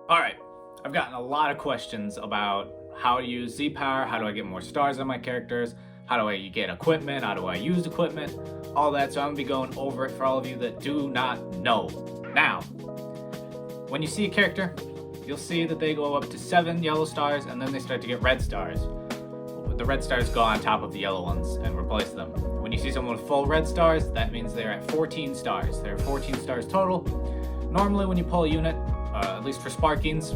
Alright, I've gotten a lot of questions about how to use Z-Power, how do I get more stars on my characters, how do I get equipment, how do I use equipment, all that, so I'm going to be going over it for all of you that do not know. Now, when you see a character, you'll see that they go up to 7 yellow stars and then they start to get red stars. The red stars go on top of the yellow ones and replace them. When you see someone with full red stars, that means they're at 14 stars. There are 14 stars total. Normally when you pull a unit, at least for Sparkings,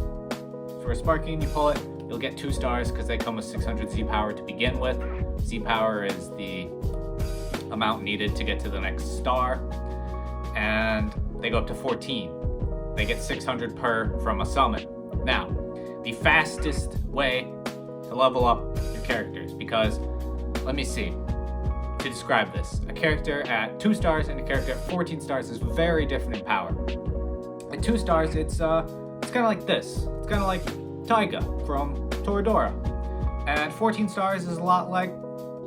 for a Sparking you pull it, you'll get 2 stars because they come with 600 Z-Power to begin with. Z-Power is the amount needed to get to the next star, and they go up to 14. They get 600 per from a summon. Now, the fastest way to level up your characters, because, let me see, to describe this, a character at 2 stars and a character at 14 stars is very different in power. At 2 stars, it's kind of like this. It's kind of like Taiga from Toradora. And 14 stars is a lot like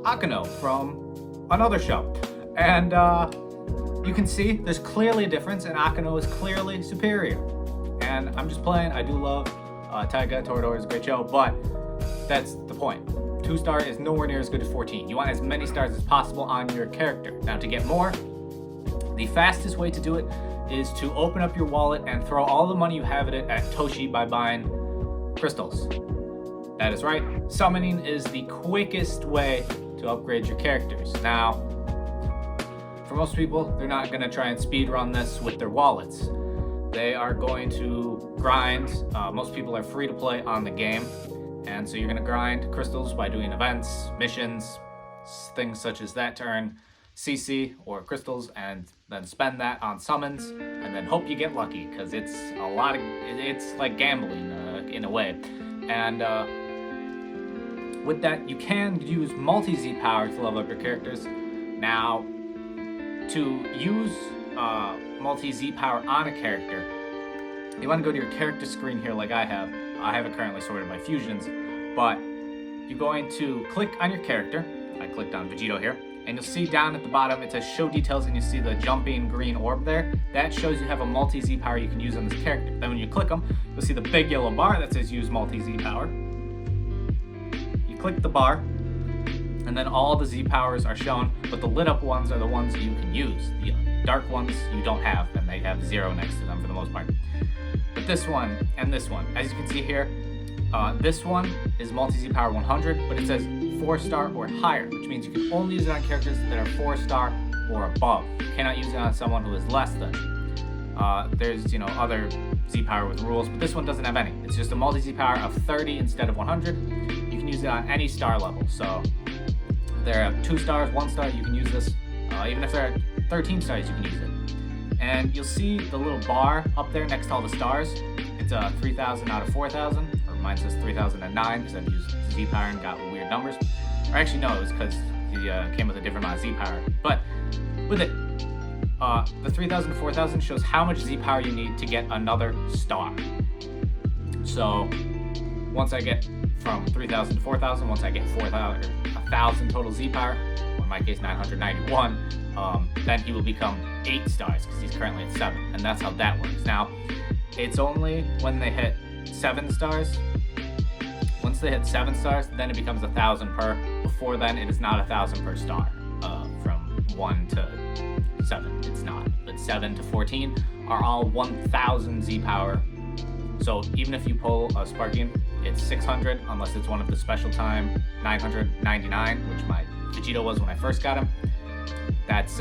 Akano from another show. And you can see there's clearly a difference, and Akano is clearly superior. And I'm just playing. I do love Taiga. Toradora is a great show, but that's the point. 2 star is nowhere near as good as 14. You want as many stars as possible on your character. Now, to get more, the fastest way to do it is to open up your wallet and throw all the money you have in it at Toshi by buying crystals. That is right. Summoning is the quickest way to upgrade your characters. Now, for most people, they're not going to try and speed run this with their wallets. They are going to grind. Most people are free to play on the game, and so you're going to grind crystals by doing events, missions, things such as that to earn CC or crystals, and then spend that on summons, and then hope you get lucky, because it's like gambling in a way. And with that, you can use multi-Z power to level up your characters. Now, to use multi-Z power on a character, you want to go to your character screen here like I have. I have it currently sorted by fusions, but you're going to click on your character. I clicked on Vegito here, and you'll see down at the bottom it says show details, and you see the jumping green orb there. That shows you have a multi-Z power you can use on this character. Then when you click them, you'll see the big yellow bar that says use multi-Z power. You click the bar, and then all the Z powers are shown, but the lit up ones are the ones that you can use. The dark ones you don't have, and they have 0 next to them for the most part. But this one and this one, as you can see here, this one is multi-Z power 100, but it says 4-star or higher, which means you can only use it on characters that are 4-star or above. You cannot use it on someone who is less than. There's, other Z power with rules, but this one doesn't have any. It's just a multi-Z power of 30 instead of 100. You can use it on any star level. So if they're at 2 stars, 1 star, you can use this. Even if they're at 13 stars, you can use it. And you'll see the little bar up there next to all the stars. It's 3,000 out of 4,000. Mine says 3009 because I've used Z power and got weird numbers. Or actually, no, it was because he came with a different amount of Z power. But with it, the 3000 to 4000 shows how much Z power you need to get another star. So once I get from 3000 to 4000, once I get 1,000 total Z power, or in my case 991, then he will become 8 stars because he's currently at 7, and that's how that works. Now, it's only when they hit 7 stars. Once they hit 7 stars, then it becomes 1,000 per. Before then, it is not 1,000 per star. From 1 to 7, it's not. But 7 to 14 are all 1,000 Z power. So even if you pull a Sparking, it's 600, unless it's one of the special time 999, which my Vegito was when I first got him. That's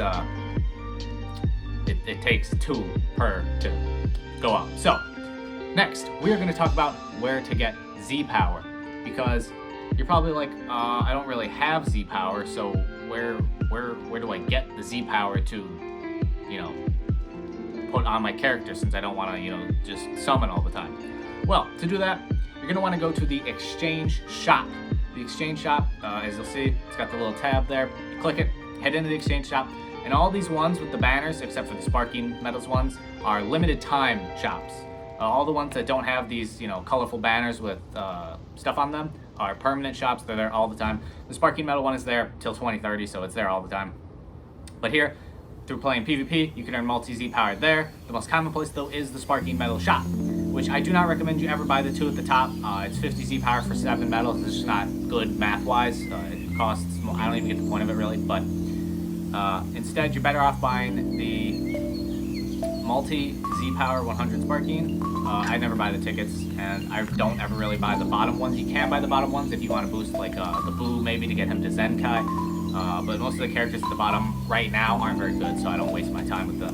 it takes 2 per to go up. So next, we are going to talk about where to get Z power, because you're probably like, I don't really have Z power, so where do I get the Z power to, put on my character, since I don't want to, just summon all the time? Well, to do that, you're going to want to go to the exchange shop. The exchange shop, as you'll see, it's got the little tab there. You click it, head into the exchange shop, and all these ones with the banners, except for the Sparking Metals ones, are limited time shops. All the ones that don't have these, colorful banners with stuff on them are permanent shops. They're there all the time. The Sparking Metal one is there till 2030, so it's there all the time. But here, through playing PvP, you can earn multi-Z power there. The most common place, though, is the Sparking Metal shop. which I do not recommend you ever buy the 2 at the top. It's 50 Z power for 7 medals. It's just not good math-wise. It costs more. I don't even get the point of it really, but instead you're better off buying the multi Z power 100 Sparking. I never buy the tickets, and I don't ever really buy the bottom ones. You can buy the bottom ones if you want to boost like the Boo maybe to get him to Zenkai, but most of the characters at the bottom right now aren't very good, so I don't waste my time with them.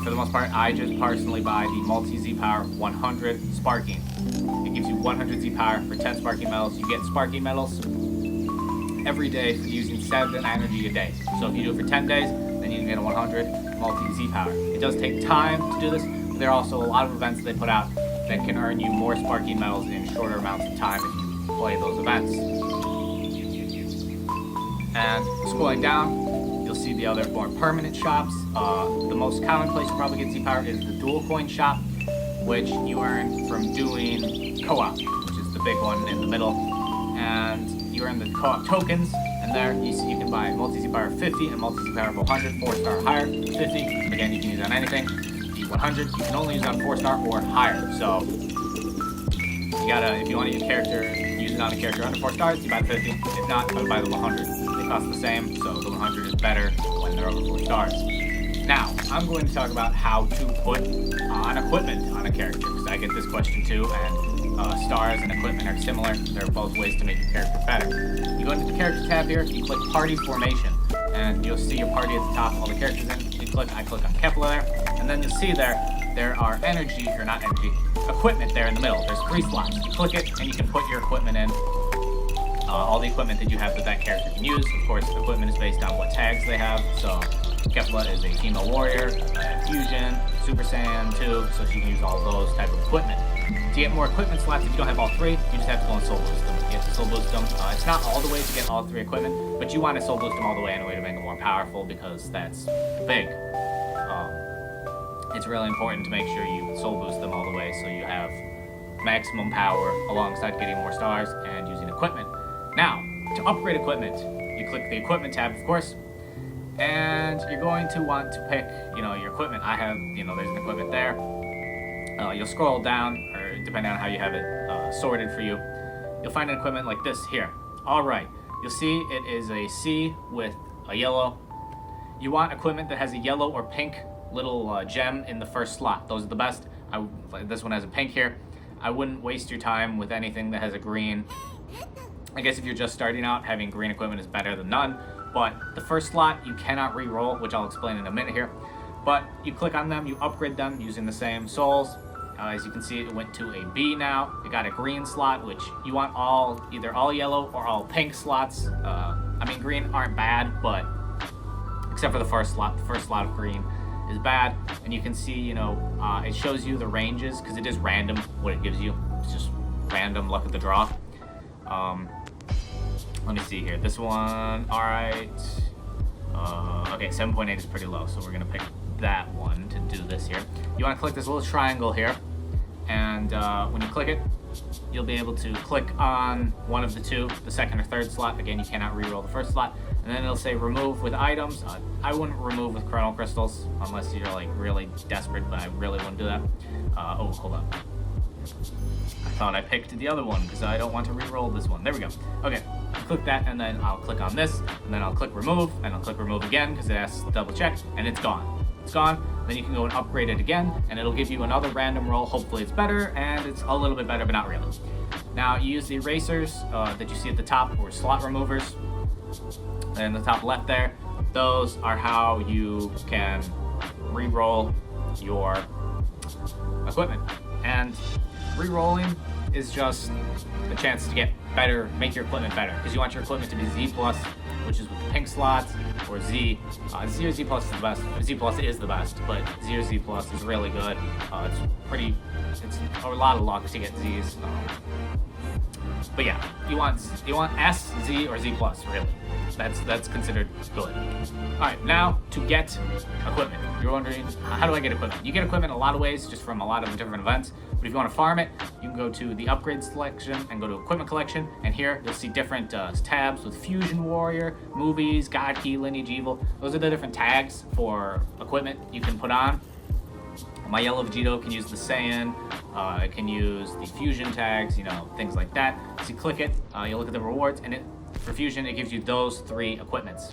For the most part, I just personally buy the multi Z power 100 Sparking. It gives you 100 Z power for 10 Sparking medals. You get Sparking medals every day for using 7 energy a day. So if you do it for 10 days, then you can get a 100 multi Z power. It does take time to do this. There are also a lot of events they put out that can earn you more Sparking medals in shorter amounts of time if you play those events. And scrolling down, you'll see the other more permanent shops. The most common place you probably get Z power is the dual coin shop, which you earn from doing co-op, which is the big one in the middle. And you earn the co-op tokens, and there you see you can buy multi Z power 50 and multi Z power 100, 4-star higher. 50, again, you can use on anything. The 100, you can only use on 4-star or higher. So you gotta, if you want to use a character, use it on a character under 4 stars, you buy the 50. If not, you buy the 100. They cost the same, so the 100 is better when they're over 4 stars. Now, I'm going to talk about how to put on equipment on a character, because I get this question too, and stars and equipment are similar. They're both ways to make your character better. You go into the character tab here, you click party formation, and you'll see your party at the top, all the characters in. You click, I click on Kepler there, and then you'll see there are equipment there in the middle. There's 3 slots. You click it, and you can put your equipment in. All the equipment that you have that character can use. Of course, the equipment is based on what tags they have. So Kepler is a female warrior, fusion, Super Saiyan 2, so she can use all those type of equipment. To get more equipment slots, if you don't have all 3, you just have to go and soul boost them. You have to soul boost them. It's not all the way to get all 3 equipment, but you want to soul boost them all the way anyway to make them more powerful, because that's big. It's really important to make sure you soul boost them all the way so you have maximum power alongside getting more stars and using equipment. Now, to upgrade equipment, you click the equipment tab, of course, and you're going to want to pick, your equipment. I have, there's an equipment there. You'll scroll down, or depending on how you have it sorted for you, you'll find an equipment like this here. All right, you'll see it is a C with a yellow. You want equipment that has a yellow or pink little gem in the first slot. Those are the best. This one has a pink here. I wouldn't waste your time with anything that has a green. I guess if you're just starting out, having green equipment is better than none. But the first slot you cannot re-roll, which I'll explain in a minute here. But you click on them, you upgrade them using the same souls. As you can see, it went to a B now. You got a green slot, which you want either all yellow or all pink slots. Green aren't bad, but except for the first slot of green is bad. And you can see, it shows you the ranges, because it is random what it gives you. It's just random luck of the draw. Let me see here. This one, all right. Okay, 7.8 is pretty low, so we're gonna pick that one to do this here. You wanna click this little triangle here, and when you click it, you'll be able to click on one of the 2, the second or third slot. Again, you cannot re-roll the first slot. And then it'll say remove with items. I wouldn't remove with chrono crystals unless you're like really desperate, but I really wouldn't do that. Oh, hold on. I thought I picked the other one because I don't want to re-roll this one. There we go. Okay, click that, and then I'll click on this, and then I'll click remove, and I'll click remove again because it asks to double check, and it's gone. It's gone. Then you can go and upgrade it again, and it'll give you another random roll. Hopefully it's better, and it's a little bit better, but not really. Now you use the erasers that you see at the top, or slot removers, and the top left there. Those are how you can re-roll your equipment. And re-rolling is just a chance to get better, make your equipment better, because you want your equipment to be Z+, which is with the pink slots, or Z. Z or Z+ is the best. Z+ is the best, but Z or Z+ is really good. It's a lot of luck to get Zs. But yeah, you want S, Z, or Z+, really. That's considered good. Alright, now to get equipment. You're wondering, how do I get equipment? You get equipment in a lot of ways, just from a lot of different events. But if you want to farm it, you can go to the upgrade selection and go to equipment collection. And here you'll see different tabs with Fusion Warrior, Movies, God Key, Lineage Evil. Those are the different tags for equipment you can put on. My yellow Vegito can use the Saiyan. It can use the fusion tags, you know, things like that. So you click it, you look at the rewards, and for fusion, it gives you those 3 equipments.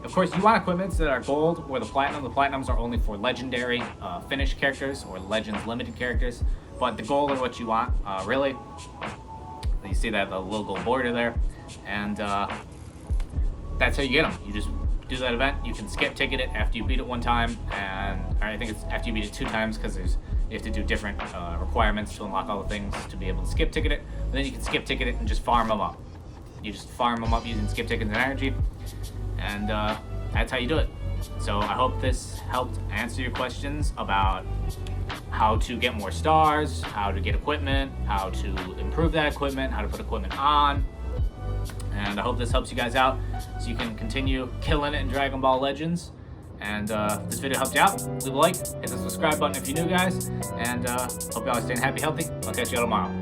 Of course, you want equipments that are gold or the platinum. The platinums are only for legendary finish characters or legends limited characters, but the gold are what you want, really. You see that the little gold border there, and that's how you get them. You just do that event. You can skip ticket it after you beat it 1 time, or I think it's after you beat it 2 times, because you have to do different requirements to unlock all the things to be able to skip ticket it. But then you can skip ticket it and just farm them up. You just farm them up using skip tickets and energy, and that's how you do it. So I hope this helped answer your questions about how to get more stars, how to get equipment, how to improve that equipment, how to put equipment on. And I hope this helps you guys out so you can continue killing it in Dragon Ball Legends. And if this video helped you out, leave a like, hit the subscribe button if you're new, guys. And hope y'all are staying happy, healthy. I'll catch you all tomorrow.